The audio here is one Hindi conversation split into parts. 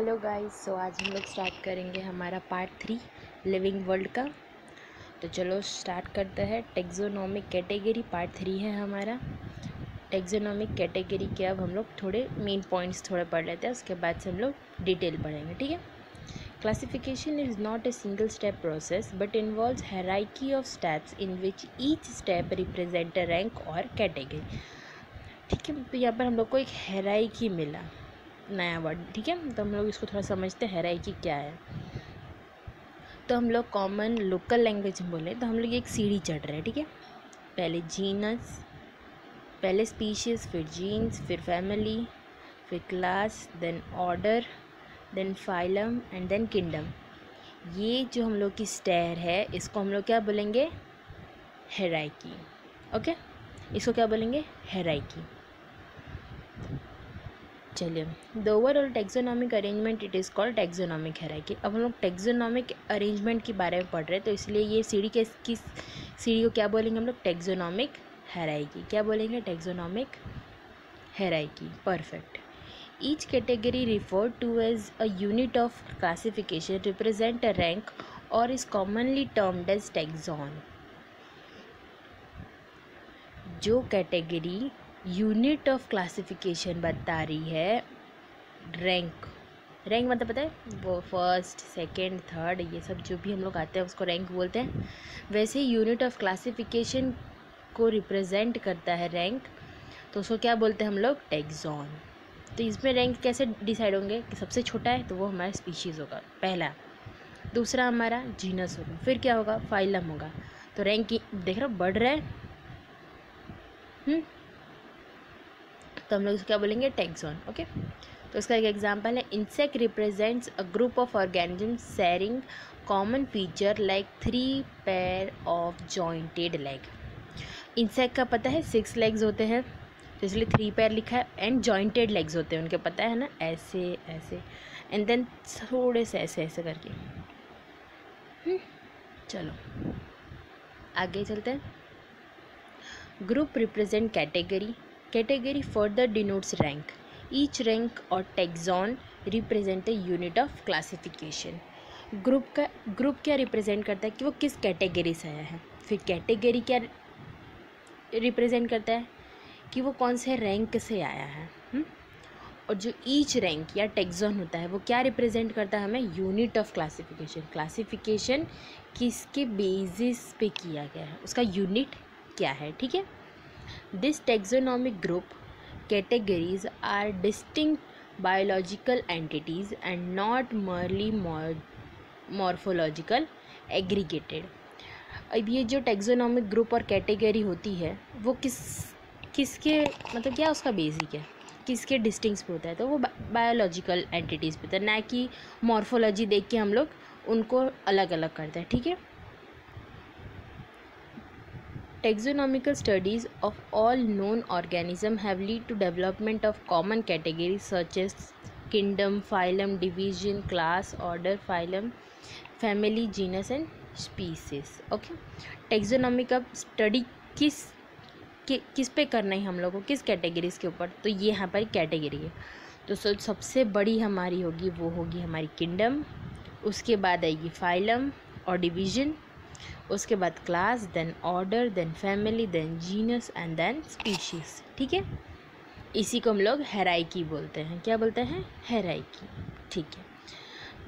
हेलो गाइस, सो आज हम लोग स्टार्ट करेंगे हमारा पार्ट 3 लिविंग वर्ल्ड का। तो चलो स्टार्ट करते हैं। टेक्सोनोमिक कैटेगरी पार्ट 3 है हमारा। टेक्सोनोमिक कैटेगरी के अब हम लोग थोड़े मेन पॉइंट्स थोड़े पढ़ लेते हैं, उसके बाद से हम लोग डिटेल पढ़ेंगे, ठीक है। Classification is not a single step process but involves hierarchy of steps in which each step represent a rank और कैटेगरी, ठीक है। तो यहाँ पर हम लोग को एक हायरार्की मिला, नया वर्ड, ठीक है। तो हम लोग इसको थोड़ा समझते हैं हायरार्की क्या है। तो हम लोग कॉमन लोकल लैंग्वेज में बोले तो हम लोग एक सीढ़ी चढ़ रहे हैं, ठीक है। पहले जीनस, पहले स्पीशीज़, फिर जीन्स, फिर फैमिली, फिर class, then order, then phylum and then kingdom. ये जो हम लोग की स्टेयर है इसको हम लोग क्या बोलेंगे? हायरार्की। ओके, इसको क्या बोलेंगे? हायरार्की। चलिए, the overall taxonomic arrangement it is called taxonomic hierarchy. अब हम लोग टेक्सोनॉमिक अरेंजमेंट के बारे में पढ़ रहे हैं, तो इसलिए ये सीढ़ी के किस सीढ़ी को क्या बोलेंगे हम लोग? Taxonomic hierarchy. क्या बोलेंगे? Taxonomic hierarchy. Perfect. Each category refer to as a unit of classification represent a rank और is commonly termed as taxon. जो कैटेगरी यूनिट ऑफ क्लासिफिकेशन बता रही है, रैंक, रैंक मतलब पता है वो फर्स्ट, सेकंड, थर्ड, ये सब जो भी हम लोग आते हैं उसको रैंक बोलते हैं। वैसे यूनिट ऑफ क्लासिफिकेशन को रिप्रेजेंट करता है रैंक, तो उसको क्या बोलते हैं हम लोग? टैक्सॉन। तो इसमें रैंक कैसे डिसाइड होंगे कि सबसे छोटा है तो वो हमारा स्पीशीज़ होगा पहला, दूसरा हमारा जीनस होगा, फिर क्या होगा? फाइलम होगा। तो रैंक देख रहे हो बढ़ रहा है। तो हम लोग इसको क्या बोलेंगे? टैक्सॉन। ओके, तो इसका एक एग्जांपल है, insect represents a group of organisms sharing common feature like 3 pair of jointed leg. Insect का पता है 6 लेग्स होते हैं, तो इसलिए 3 पेयर लिखा है, एंड जॉइंटेड लेग्स होते हैं उनके, पता है ना, ऐसे ऐसे एंड देन थोड़े से ऐसे ऐसे करके। चलो आगे चलते हैं। Group represent category, category further denotes rank, each rank और taxon represent a unit of classification. Group क्या रिप्रेजेंट करता है कि वो किस कैटेगरी से आया है, फिर कैटेगरी क्या रिप्रेजेंट करता है कि वो कौन से रैंक से आया है, और जो ईच रैंक या टैक्सॉन होता है वो क्या रिप्रेजेंट करता है हमें? Unit of classification. क्लासिफिकेशन किसके बेसिस पे किया गया है, उसका यूनिट क्या है, ठीक है। This taxonomic group categories are distinct biological entities and not merely morphological aggregated. अब ये जो टैक्सोनॉमिक ग्रुप और कैटेगरी होती है वो किसके मतलब क्या उसका बेसिक है, किसके डिस्टिंक्ट पे होता है? तो वो बायोलॉजिकल एंटिटीज़ पे होता है, ना कि मॉर्फोलॉजी देख के हम लोग उनको अलग अलग करते हैं, ठीक है। Taxonomical studies of all known organisms have led to development of common categories such as kingdom, phylum, division, class, order, phylum, family, genus and species. Okay, taxonomy का स्टडी किस पे करना है हम लोगों को, किस कैटेगरीज के ऊपर? तो ये यहाँ पर कैटेगरी है, तो सबसे बड़ी हमारी होगी वो होगी हमारी किंगडम, उसके बाद आएगी फाइलम और डिवीजन, उसके बाद class, then order, then family, then genus and then species, ठीक है। इसी को हम लोग हायरार्की बोलते हैं। क्या बोलते हैं? हायरार्की, ठीक है।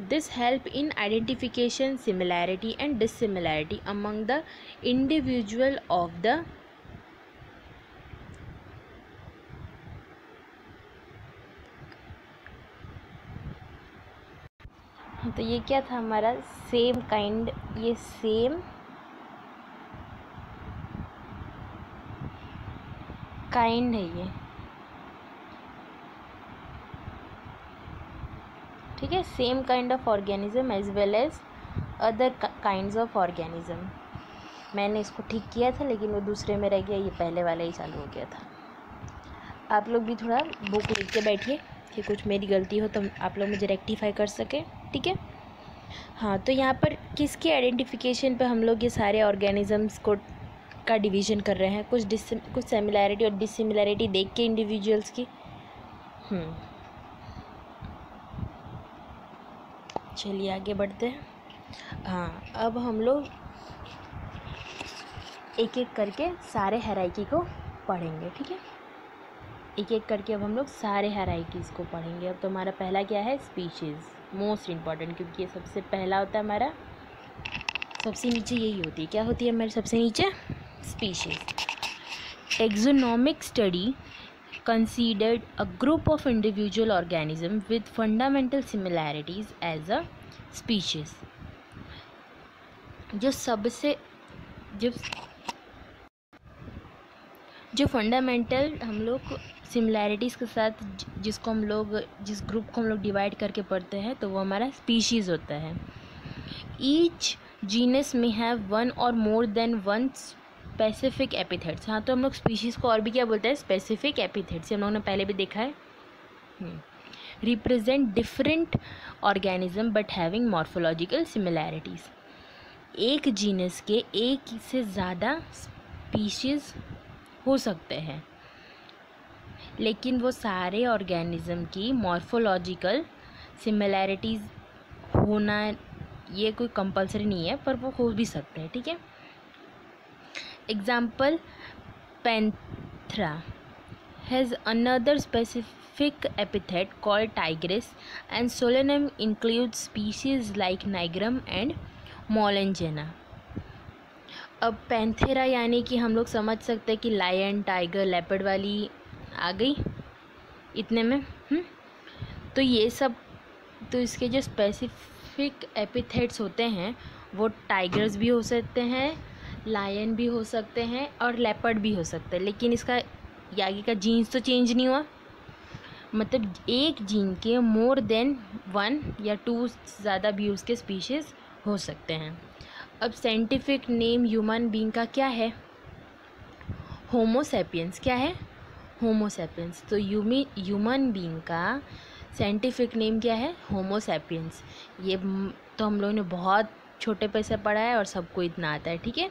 This help in identification similarity and dissimilarity among the individual of the तो ये क्या था हमारा? सेम काइंड, ये सेम काइंड है ये, ठीक है। Same kind of organism as well as other kinds of organism. मैंने इसको ठीक किया था लेकिन वो दूसरे में रह गया, ये पहले वाला ही चालू हो गया था। आप लोग भी थोड़ा बुक लिख के बैठिए कि कुछ मेरी गलती हो तो आप लोग मुझे रेक्टिफाई कर सकें, ठीक है। हाँ, तो यहाँ पर किसके आइडेंटिफिकेशन पे हम लोग ये सारे ऑर्गेनिजम्स को का डिवीज़न कर रहे हैं? कुछ सिमिलैरिटी और डिसिमिलैरिटी देख के इंडिविजुअल्स की। चलिए आगे बढ़ते हैं। हाँ, अब हम लोग एक एक करके सारे हायरार्की को पढ़ेंगे, ठीक है। एक एक करके अब हम लोग सारे हायरार्कीज़ को पढ़ेंगे। अब तो हमारा पहला क्या है, स्पीशीज़, मोस्ट इम्पॉर्टेंट, क्योंकि ये सबसे पहला होता है हमारा। सबसे नीचे यही होती है, क्या होती है हमारे सबसे नीचे, species. Taxonomic study considered a group of individual organisms with fundamental similarities as a species। जो फंडामेंटल हम लोग सिमिलैरिटीज़ के साथ जिस ग्रुप को हम लोग डिवाइड करके पढ़ते हैं, तो वो हमारा स्पीशीज़ होता है। ईच जीनस में हैव वन और more than one specific epithets. हाँ, तो हम लोग स्पीशीज़ को और भी क्या बोलते हैं, स्पेसिफिक एपिथेट्स। हम लोगों ने पहले भी देखा है। Represent different organism but having morphological similarities. एक जीनस के एक से ज़्यादा स्पीशीज़ हो सकते हैं, लेकिन वो सारे ऑर्गेनिज्म की मॉर्फोलॉजिकल सिमिलैरिटीज़ होना ये कोई कंपलसरी नहीं है, पर वो हो भी सकते हैं, ठीक है। Example, Panthera has another specific epithet called tigris, and Solanum includes species like Nigrum and Molengena। अब पैंथेरा यानी कि हम लोग समझ सकते हैं कि लायन, टाइगर, लेपर्ड वाली आ गई इतने में। तो ये सब, तो इसके जो स्पेसिफिक एपिथेट्स होते हैं वो टाइगर्स भी हो सकते हैं, लायन भी हो सकते हैं और लेपर्ड भी हो सकते हैं, लेकिन इसका आगे का जीन्स तो चेंज नहीं हुआ। मतलब एक जीन के मोर देन वन या टू ज़्यादा भी उसके स्पीशीज़ हो सकते हैं। अब साइंटिफिक नेम ह्यूमन बीइंग का क्या है, होमो सैपियंस। क्या है, होमो सैपियंस। तो ह्यूमन बीइंग का साइंटिफिक नेम क्या है, होमो सैपियंस। ये तो हम लोगों ने बहुत छोटे पे से पढ़ा है और सबको इतना आता है, ठीक है।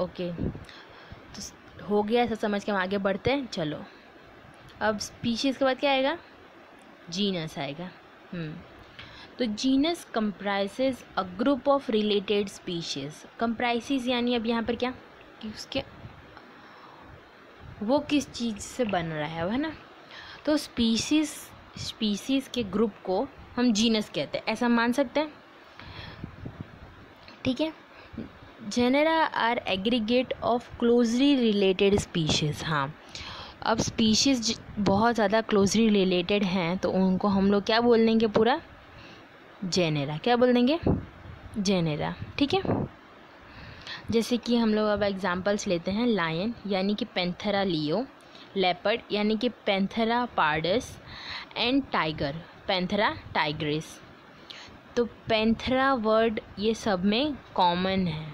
ओके, तो हो गया, ऐसा समझ के हम आगे बढ़ते हैं। चलो, अब स्पीशीज़ के बाद क्या आएगा, जीनस आएगा। तो genus comprises a group of related species. Comprises यानी अब यहाँ पर क्या कि उसके वो किस चीज़ से बन रहा है ना। तो स्पीशीज़ के ग्रुप को हम जीनस कहते हैं, ऐसा मान सकते हैं, ठीक है। Genera are aggregate of closely related species. हाँ, अब स्पीशीज़ बहुत ज़्यादा क्लोजली रिलेटेड हैं तो उनको हम लोग क्या बोल देंगे, पूरा जेनेरा। क्या बोल देंगे, जेनेरा, ठीक है। जैसे कि हम लोग अब एग्जांपल्स लेते हैं, लायन यानी कि पैंथेरा लियो, लेपर्ड यानी कि Panthera pardus, and tiger Panthera tigris. तो पैंथेरा वर्ड ये सब में कॉमन है,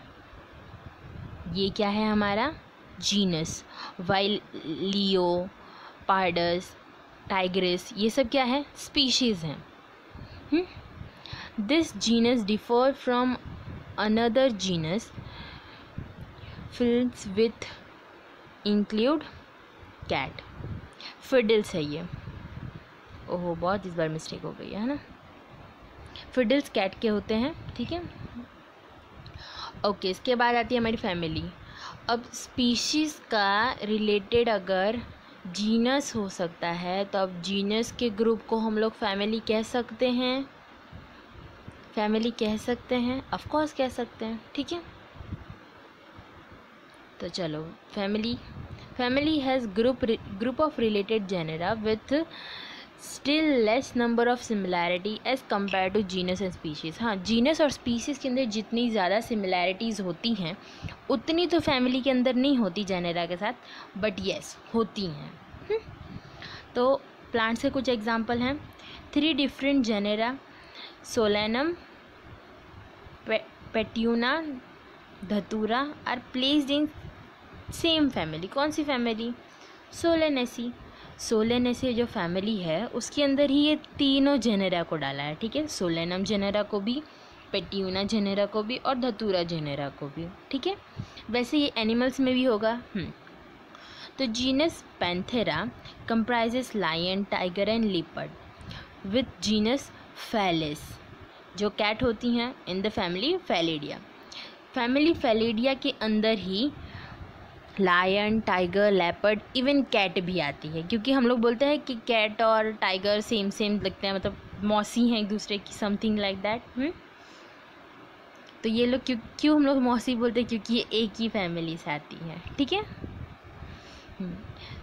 ये क्या है हमारा genus. While Leo, pardus, tigris ये सब क्या है, स्पीशीज़ हैं। This genus differ from another genus Felis with include cat. फिडल्स है ये, ओहो बहुत इस बार मिस्टेक हो गई है ना। फिडल्स कैट के होते हैं, ठीक है। ओके, इसके बाद आती है हमारी फैमिली। अब स्पीशीज़ का रिलेटेड अगर जीनस हो सकता है तो अब जीनस के ग्रुप को हम लोग फैमिली कह सकते हैं, फैमिली कह सकते हैं, ऑफ कोर्स कह सकते हैं, ठीक है। तो चलो, family has group of related genera with still less number of similarity as compare to genus and species. हाँ, जीनस और स्पीशीज़ के अंदर जितनी ज़्यादा सिमिलैरिटीज़ होती हैं उतनी तो फैमिली के अंदर नहीं होती जेनेरा के साथ, बट येस होती हैं। तो प्लांट्स के कुछ एग्जांपल हैं, 3 different genera Solanum, Petunia, Datura are placed in same family. कौन सी फैमिली, सोलेनेसी। सोलेनेसी जो फैमिली है उसके अंदर ही ये तीनों जेनेरा को डाला है, ठीक है। सोलेनम जेनेरा को भी, पेट्यूना जेनेरा को भी और धतूरा जेनेरा को भी, ठीक है। वैसे ये एनिमल्स में भी होगा। तो genus Panthera comprises lion, tiger and leopard with genus Felis जो कैट होती हैं in the family Felidae. Family Felidae के अंदर ही lion, tiger, leopard, even cat भी आती है, क्योंकि हम लोग बोलते हैं कि कैट और टाइगर सेम सेम लगते हैं, मतलब मौसी हैं एक दूसरे की, समथिंग लाइक दैट। तो ये लोग क्यों हम लोग मौसी बोलते हैं, क्योंकि ये एक ही फैमिली से आती है, ठीक है।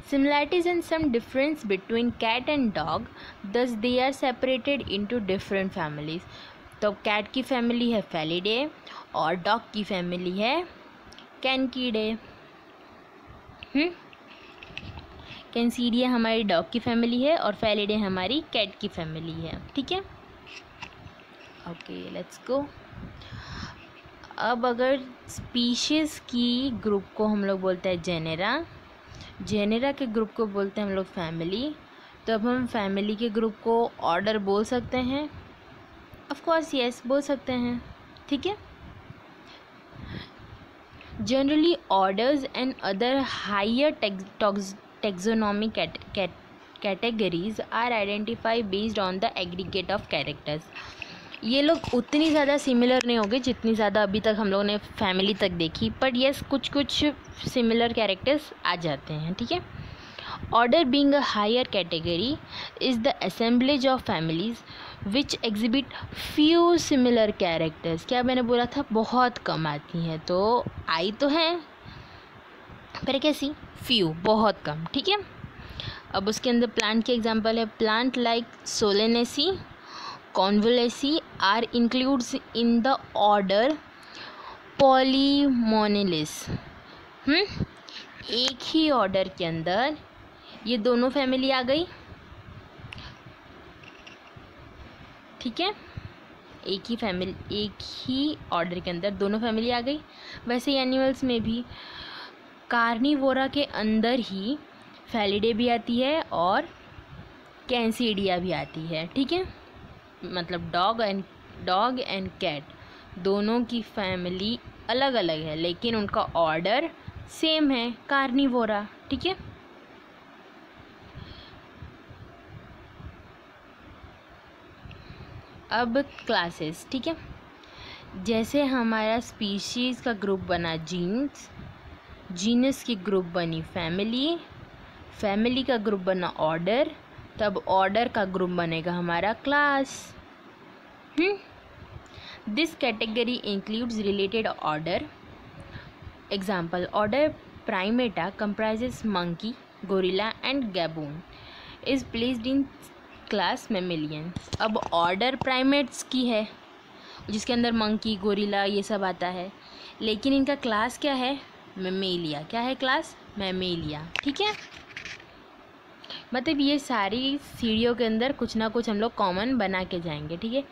Similarities and some difference between cat and dog, thus they are separated into different families. तो कैट की फैमिली है फेलिडे और डॉग की फैमिली है कैनकीडे। कैनसीडिया हमारी डॉग की फैमिली है और फेलिडे हमारी कैट की फैमिली है, ठीक है। Okay, let's go. अब अगर स्पीशीज़ की ग्रुप को हम लोग बोलते हैं जेनेरा, जेनेरा के ग्रुप को बोलते हैं हम लोग फैमिली। तो अब हम फैमिली के ग्रुप को ऑर्डर बोल सकते हैं, ऑफ कोर्स यस बोल सकते हैं, ठीक है। Generally orders and other higher taxonomy categories are identify based on the aggregate of characters. ये लोग उतनी ज़्यादा सिमिलर नहीं होंगे जितनी ज़्यादा अभी तक हम लोगों ने फैमिली तक देखी, बट येस कुछ कुछ सिमिलर कैरेक्टर्स आ जाते हैं, ठीक है। Order being a higher category is the assemblage of families which exhibit few similar characters. क्या मैंने बोला था, बहुत कम आती हैं, तो आई तो हैं पर कैसी, फ्यू, बहुत कम, ठीक है। अब उसके अंदर प्लांट के एग्जाम्पल है, plant like Solanaceae, Convolvulaceae are includes in the order Polymonilus। एक ही ऑर्डर के अंदर ये दोनों फैमिली आ गई, ठीक है। एक ही ऑर्डर के अंदर दोनों फैमिली आ गई। वैसे ही एनिमल्स में भी कार्निवोरा के अंदर ही फेलिडे भी आती है और कैनसीडिया भी आती है, ठीक है। मतलब डॉग एंड कैट दोनों की फैमिली अलग अलग है, लेकिन उनका ऑर्डर सेम है, कार्निवोरा, ठीक है। अब क्लासेस, ठीक है। जैसे हमारा स्पीशीज़ का ग्रुप बना जीन्स, जीनस की ग्रुप बनी फैमिली, फैमिली का ग्रुप बना ऑर्डर, तब ऑर्डर का ग्रुप बनेगा हमारा class. This category includes related order. Example, order Primata comprises monkey, gorilla and gibbon, is placed in class Mammalia. अब ऑर्डर प्राइमेट्स की है जिसके अंदर मंकी, गोरिल्ला ये सब आता है, लेकिन इनका क्लास क्या है, मेमेलिया। क्या है क्लास, मेमेलिया, ठीक है। मतलब ये सारी सीढ़ियों के अंदर कुछ ना कुछ हम लोग कॉमन बना के जाएंगे, ठीक है।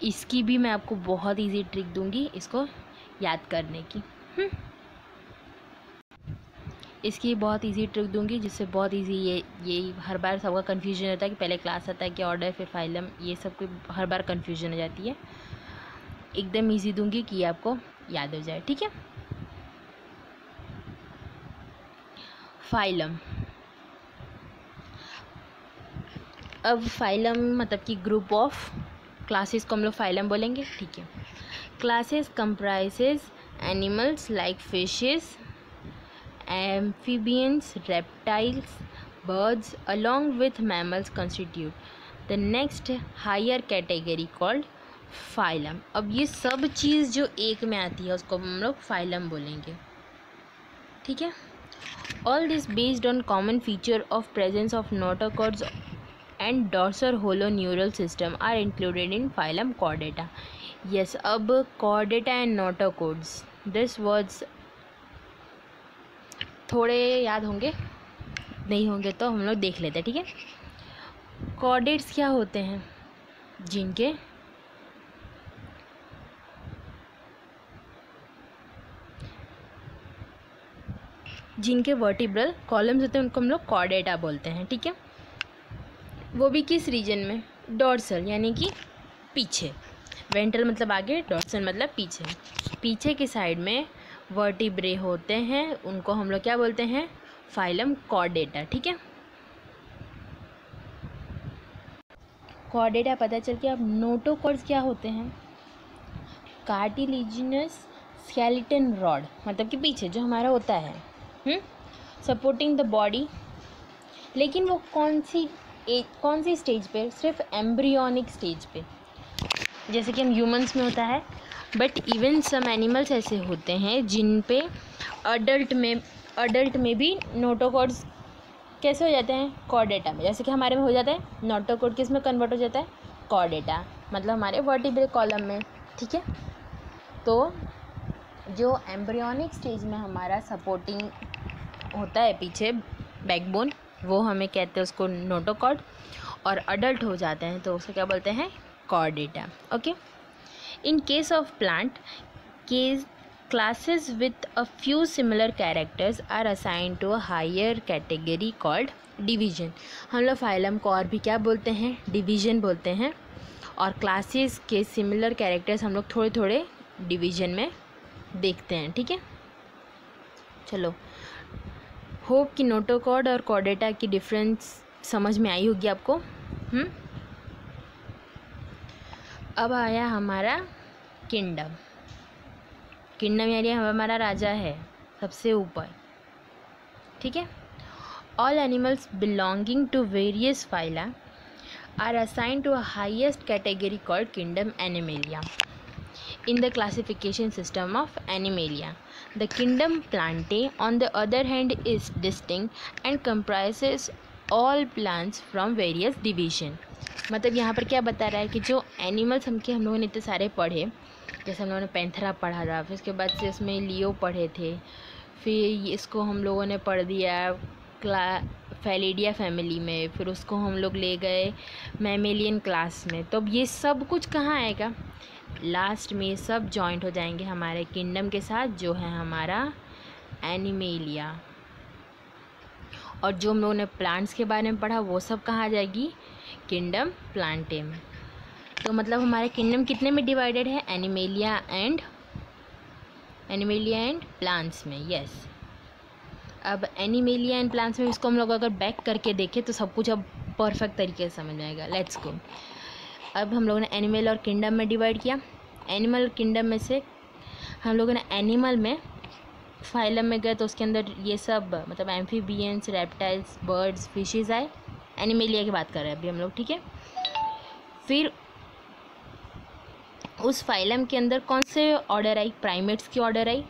इसकी भी मैं आपको बहुत इजी ट्रिक दूंगी इसको याद करने की। इसकी बहुत इजी ट्रिक दूंगी जिससे बहुत इजी ये हर बार सबका कन्फ्यूजन रहता है कि पहले क्लास आता है कि ऑर्डर फिर फाइलम, ये सब की हर बार कन्फ्यूजन हो जाती है। एकदम इजी दूंगी कि आपको याद हो जाए, ठीक है। फाइलम, अब फाइलम मतलब कि ग्रुप ऑफ क्लासेस को हम लोग फाइलम बोलेंगे, ठीक है। Classes comprises animals like fishes, amphibians, reptiles, birds along with mammals constitute the next higher category called phylum। अब ये सब चीज़ जो एक में आती है उसको हम लोग फाइलम बोलेंगे, ठीक है। All this based on common feature of presence of notochords and dorsal hollow neural system are included in phylum Chordata। Yes, अब Chordata and notochords, this words थोड़े याद होंगे, नहीं होंगे तो हम लोग देख लेते हैं, ठीक है। कॉर्डेट्स क्या होते हैं, जिनके वर्टिब्रल कॉलम्स होते हैं उनको हम लोग कॉर्डेटा बोलते हैं, ठीक है। वो भी किस रीजन में, डॉर्सल यानी कि पीछे, वेंट्रल मतलब आगे, डॉर्सल मतलब पीछे, पीछे की साइड में वर्टिब्रे होते हैं, उनको हम लोग क्या बोलते हैं, फाइलम कॉर्डेटा, ठीक है। कॉर्डेटा पता चल गया। अब नोटोकॉर्ड्स क्या होते हैं? कार्टिलेजिनस स्केलेटन रॉड, मतलब कि पीछे जो हमारा होता है सपोर्टिंग द बॉडी। लेकिन वो कौन सी स्टेज पे? सिर्फ एम्ब्रियोनिक स्टेज पे, जैसे कि हम ह्यूमंस में होता है। बट इवन सम एनिमल्स ऐसे होते हैं जिन पे अडल्ट में भी नोटोकॉर्ड्स कैसे हो जाते हैं? कॉर्डेटा में। जैसे कि हमारे में हो जाता है नोटोकॉर्ड, किस में कन्वर्ट हो जाता है? कॉर्डेटा, मतलब हमारे वर्टिब्रल कॉलम में। ठीक है, तो जो एम्ब्रियोनिक स्टेज में हमारा सपोर्टिंग होता है पीछे बैकबोन, वो हमें कहते हैं उसको नोटोकॉर्ड। और अडल्ट हो जाते हैं तो उसको क्या बोलते हैं? Chordata. Okay, in case of plant case classes with a few similar characters are assigned to a higher category called division। हम लोग फाइलम को और भी क्या बोलते हैं? डिवीजन बोलते हैं। और क्लासेस के सिमिलर कैरेक्टर्स हम लोग थोड़े थोड़े डिवीजन में देखते हैं। ठीक है, चलो, होप कि नोटोकॉर्ड और कॉर्डेटा की डिफरेंस समझ में आई होगी आपको। अब आया हमारा किंगडम। किंगडम यानी हमारा राजा है सबसे ऊपर। ठीक है, all animals belonging to various phyla are assigned to a highest category called kingdom Animalia in the classification system of Animalia. The kingdom Plantae, on the other hand, is distinct and comprises all plants from various division। मतलब यहाँ पर क्या बता रहा है कि जो एनिमल्स हम लोगों ने इतने सारे पढ़े, जैसे हम लोगों ने पैंथरा पढ़ा था, फिर उसके बाद से उसमें लियो पढ़े थे, फिर इसको हम लोगों ने पढ़ दिया फेलिडिया फैमिली में, फिर उसको हम लोग ले गए मैमेलियन क्लास में। तो अब ये सब कुछ कहाँ आएगा? लास्ट में सब जॉइंट हो जाएंगे हमारे किंगडम के साथ, जो है हमारा एनिमेलिया। और जो हम लोगों ने प्लांट्स के बारे में पढ़ा वो सब कहाँ आ जाएगी? किंगडम प्लांटे में। तो मतलब हमारे किंगडम कितने में डिवाइडेड है? एनिमेलिया एंड प्लांट्स में। यस, अब एनिमेलिया एंड प्लांट्स में इसको हम लोग अगर बैक करके देखें तो सब कुछ अब परफेक्ट तरीके से समझ में आएगा। Let's go. अब हम लोगों ने एनिमल और किंगडम में डिवाइड किया। एनिमल किंगडम में से हम लोगों ने एनिमल में फाइलम में गए तो उसके अंदर ये सब मतलब एम्फीबियंस, रेप्टाइल्स, बर्ड्स, फिशेस आए। एनिमेलिया की बात कर रहे हैं अभी हम लोग। ठीक है, फिर उस फाइलम के अंदर कौन से ऑर्डर आई? प्राइमेट्स की ऑर्डर आई।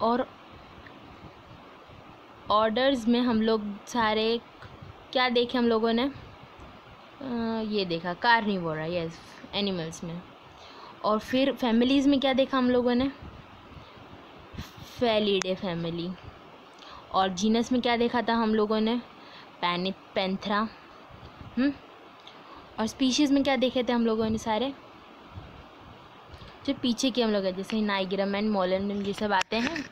और ऑर्डर्स में हम लोग सारे क्या देखे हम लोगों ने? ये देखा कार्निवोरा, यस, एनिमल्स में। और फिर फैमिलीज़ में क्या देखा हम लोगों ने? Felidae family. और जीनस में क्या देखा था हम लोगों ने? पैंथरा। और स्पीशीज़ में क्या देखे थे हम लोगों ने? सारे जो पीछे के हम लोग हैं, जैसे नाइग्रम एंड मोलनम ये सब आते हैं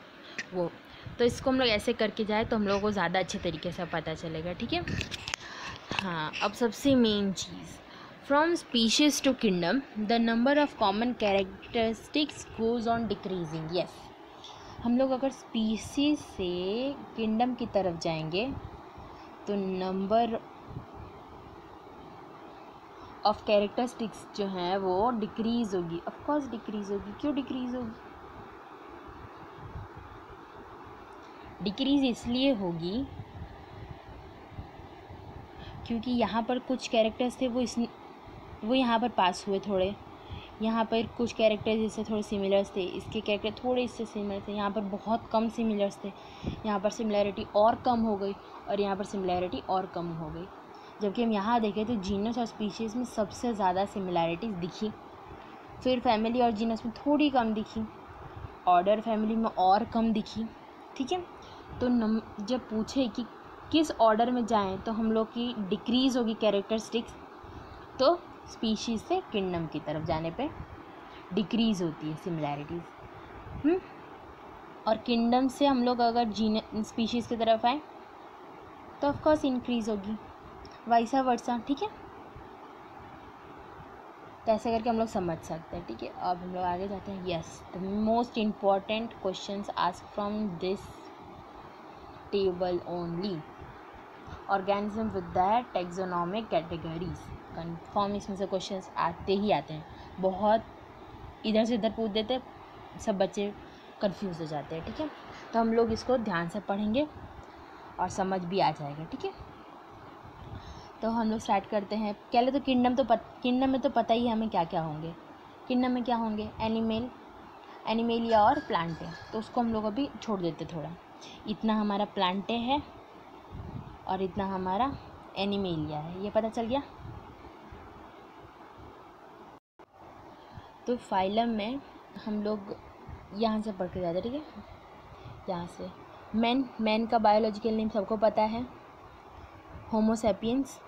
वो। तो इसको हम लोग ऐसे करके जाए तो हम लोगों को ज़्यादा अच्छे तरीके से पता चलेगा। ठीक है, हाँ, अब सबसे मेन चीज़, from species to kingdom the number of common characteristics goes on decreasing. Yes, हम लोग अगर स्पीशीज़ से किंगडम की तरफ जाएंगे तो नंबर ऑफ कैरेक्टरिस्टिक्स जो हैं वो डिक्रीज़ होगी। ऑफ कोर्स डिक्रीज़ होगी। क्यों डिक्रीज़ होगी? डिक्रीज़ इसलिए होगी क्योंकि यहाँ पर कुछ कैरेक्टर्स थे वो यहाँ पर पास हुए थोड़े। यहाँ पर कुछ कैरेक्टर्स इससे थोड़े सिमिलर्स थे, इसके कैरेक्टर थोड़े इससे सिमिलर थे। यहाँ पर बहुत कम सिमिलर्स थे, यहाँ पर सिमिलैरिटी और कम हो गई, और यहाँ पर सिमिलैरिटी और कम हो गई। जबकि हम यहाँ देखें तो जीनस और स्पीशीज़ में सबसे ज़्यादा सिमिलैरिटीज़ दिखी, फिर फैमिली और जीनस में थोड़ी कम दिखी, ऑर्डर फैमिली में और कम दिखी। ठीक है, तो जब पूछे कि किस ऑर्डर में जाएं तो हम लोग की डिक्रीज़ होगी कैरेक्टरिस्टिक्स, तो स्पीशीज़ से किंगडम की तरफ जाने पे डिक्रीज़ होती है सिमिलैरिटीज़। और किंगडम से हम लोग अगर स्पीशीज़ की तरफ आएँ तो ऑफ कोर्स इंक्रीज़ होगी, वाइसा वर्सा। ठीक है, तो ऐसे करके हम लोग समझ सकते हैं। ठीक है, अब हम लोग आगे जाते हैं। Yes, the most important questions ask from this table only. Organism with the taxonomic categories. Confirm इसमें से क्वेश्चंस आते ही आते हैं, बहुत इधर से इधर पूछ देते, सब बच्चे कंफ्यूज हो जाते हैं। ठीक है, तो हम लोग इसको ध्यान से पढ़ेंगे और समझ भी आ जाएगा। ठीक है, तो हम लोग स्टार्ट करते हैं। पहले तो किंगडम में तो पता ही है हमें क्या क्या होंगे। किंगडम में क्या होंगे? एनिमेलिया और प्लांटे, तो उसको हम लोग अभी छोड़ देते थोड़ा। इतना हमारा प्लांटे है और इतना हमारा एनिमेलिया है, ये पता चल गया। तो फाइलम में हम लोग यहाँ से पढ़ के जाते हैं। ठीक है, यहाँ से मैन का बायोलॉजिकल नेम सबको पता है, होमो सैपियंस।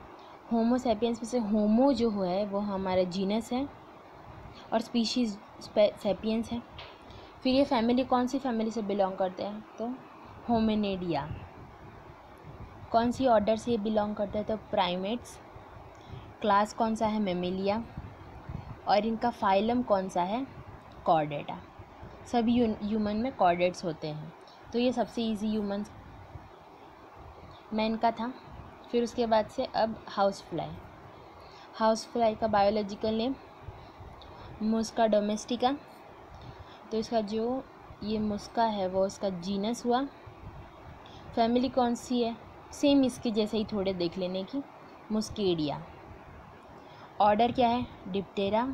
होमो सैपियंस में से होमो जो है वो हमारा जीनस है और स्पीशीज़ सैपियंस है। फिर ये फैमिली कौन सी फैमिली से बिलोंग करते हैं? तो होमिनिडिया। कौन सी ऑर्डर से ये बिलोंग करते हैं? तो प्राइमेट्स। क्लास कौन सा है? मेमिलिया। और इनका फाइलम कौन सा है? कॉर्डेटा। सभी ह्यूमन में कॉर्डेट्स होते हैं। तो ये सबसे इजी ह्यूमन मैन का था। फिर उसके बाद से अब हाउस फ्लाई का बायोलॉजिकल नेम मुस्का डोमेस्टिका। तो इसका जो ये मुस्का है वो इसका जीनस हुआ। फैमिली कौन सी है? सेम इसके जैसे ही थोड़े देख लेने की, मुस्केडिया। ऑर्डर क्या है? डिप्टेरा।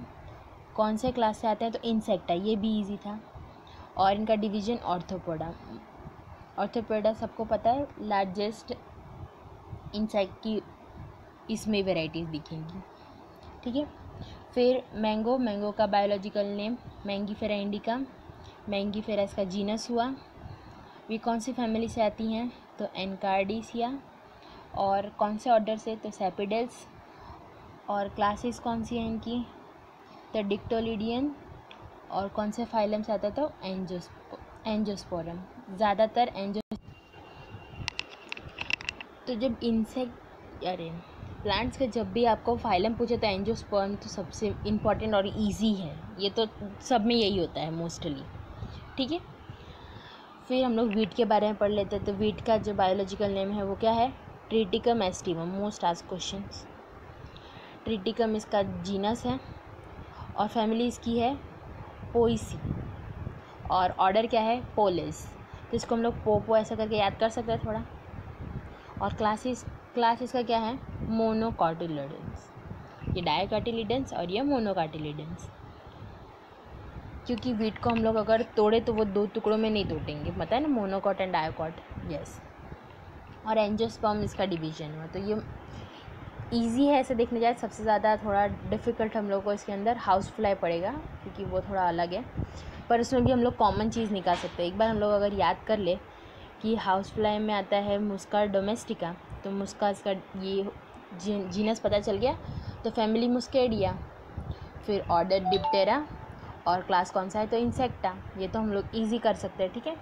कौन से क्लास से आते हैं? तो इंसेक्टा, ये भी इजी था। और इनका डिवीजन ऑर्थोपोडा सबको पता है, लार्जेस्ट इंसेक्ट की इसमें वेराइटीज़ दिखेंगी। ठीक है, फिर मैंगो का biological name Mangifera indica. Mangifera इसका जीनस हुआ। ये कौन सी फैमिली से आती हैं? तो एनकार्डिसिया। और कौन से ऑर्डर से? तो सेपिडेल्स। और क्लासेस कौन सी हैं इनकी? तो डिक्टोलिडियन। और कौन से फाइलम से आता? तो एंजियोस्पोरम, ज़्यादातर तो जब प्लांट्स के जब भी आपको फाइलम पूछे तो एंजियोस्पर्म तो सबसे इम्पॉर्टेंट और इजी है, ये तो सब में यही होता है मोस्टली। ठीक है, फिर हम लोग वीट के बारे में पढ़ लेते हैं। तो वीट का जो बायोलॉजिकल नेम है वो क्या है? Triticum aestivum. Most asked questions. Triticum इसका जीनस है और फैमिली इसकी है पोइसी। और ऑर्डर क्या है? पोलिस। तो इसको हम लोग पोपो ऐसा करके याद कर सकते हैं थोड़ा। और क्लास इसका क्या है? मोनोकाटिलिडेंस। ये डायकाटिलिडेंस और ये मोनोकाटिलिडेंस। क्योंकि वीट को हम लोग अगर तोड़े तो वो दो टुकड़ों में नहीं तोड़ेंगे, पता है ना, मोनोकॉट एंड डायोकॉट। यस। और एंजियोस्पर्म इसका डिवीजन हुआ। तो ये इजी है ऐसे देखने जाए। सबसे ज़्यादा थोड़ा डिफ़िकल्ट हम लोग को इसके अंदर हाउस फ्लाई पड़ेगा, क्योंकि वो थोड़ा अलग है, पर उसमें भी हम लोग कॉमन चीज़ निकाल सकते हैं। एक बार हम लोग अगर याद कर ले कि हाउस फ्लाई में आता है मुस्का डोमेस्टिका, तो मुस्का इसका ये जीनस पता चल गया, तो फैमिली मुस्केडिया। फिर ऑर्डर डिप्टेरा और क्लास कौन सा है? तो इंसेक्टा। ये तो हम लोग इजी कर सकते हैं। ठीक है,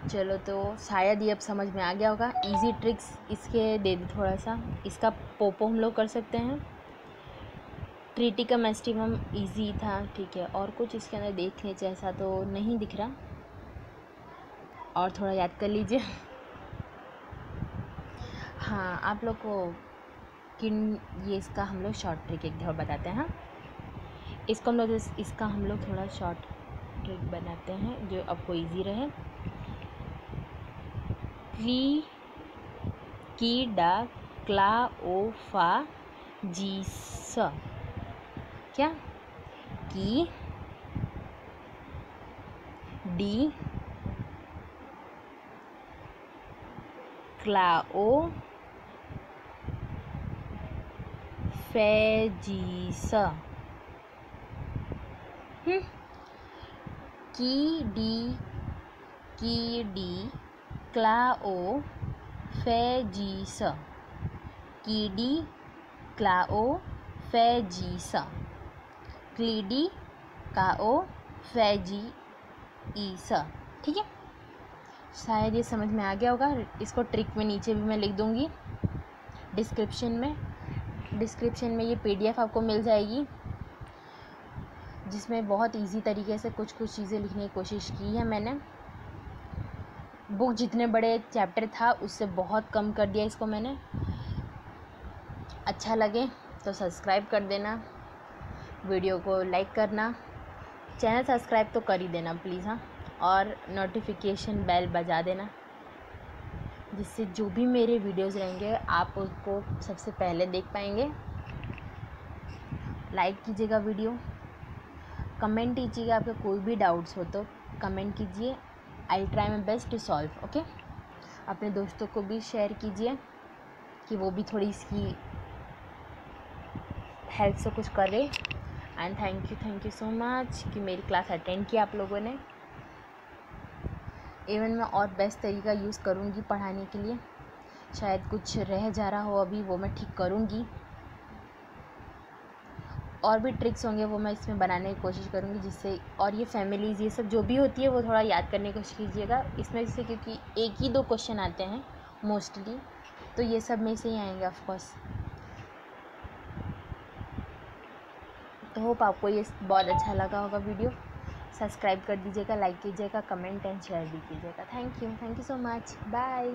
चलो, तो शायद ये अब समझ में आ गया होगा। इजी ट्रिक्स इसके दे दी थोड़ा सा। इसका पोपो हम लोग कर सकते हैं। ट्रिटिकम एस्टिवम इजी था। ठीक है, और कुछ इसके अंदर देखने जैसा तो नहीं दिख रहा, और थोड़ा याद कर लीजिए। हाँ, आप लोग को ये इसका हम लोग शॉर्ट ट्रिक एक दफ़ा बताते हैं। हाँ, इसका हम लोग थोड़ा शॉर्ट ट्रिक बनाते हैं जो आपको इजी रहे। की डा क्ला ओ फा जी स। क्या? की डी क्लाओ फेजीस। की डी क्लाओ फेजीस। की डी क्लाओ फेजीस। क्लीडी काओ फेजीस। ठीक है, शायद ये समझ में आ गया होगा। इसको ट्रिक में नीचे भी मैं लिख दूँगी डिस्क्रिप्शन में ये PDF आपको मिल जाएगी, जिसमें बहुत इजी तरीके से कुछ चीज़ें लिखने की कोशिश की है मैंने। बुक जितने बड़े चैप्टर था उससे बहुत कम कर दिया इसको मैंने। अच्छा लगे तो सब्सक्राइब कर देना, वीडियो को लाइक करना, चैनल सब्सक्राइब तो कर ही देना प्लीज़, हाँ, और नोटिफिकेशन बेल बजा देना, जिससे जो भी मेरे वीडियोज़ रहेंगे आप उसको सबसे पहले देख पाएंगे। लाइक कीजिएगा वीडियो, कमेंट कीजिएगा, आपके कोई भी डाउट्स हो तो कमेंट कीजिए, I try my best to solve. Okay, अपने दोस्तों को भी शेयर कीजिए कि वो भी थोड़ी इसकी हेल्प से कुछ करे। And thank you so much कि मेरी क्लास अटेंड किया आप लोगों ने। इवन मैं और बेस्ट तरीका यूज़ करूँगी पढ़ाने के लिए, शायद कुछ रह जा रहा हो अभी वो मैं ठीक करूँगी, और भी ट्रिक्स होंगे वो मैं इसमें बनाने की कोशिश करूँगी जिससे, और ये फैमिलीज़ ये सब जो भी होती है वो थोड़ा याद करने की कोशिश कीजिएगा इसमें से, क्योंकि एक ही दो क्वेश्चन आते हैं मोस्टली, तो ये सब में से ही आएंगे ऑफ कोर्स। तो होप आपको ये बहुत अच्छा लगा होगा वीडियो। सब्सक्राइब कर दीजिएगा, लाइक कीजिएगा, कमेंट एंड शेयर भी कीजिएगा। Thank you so much, bye.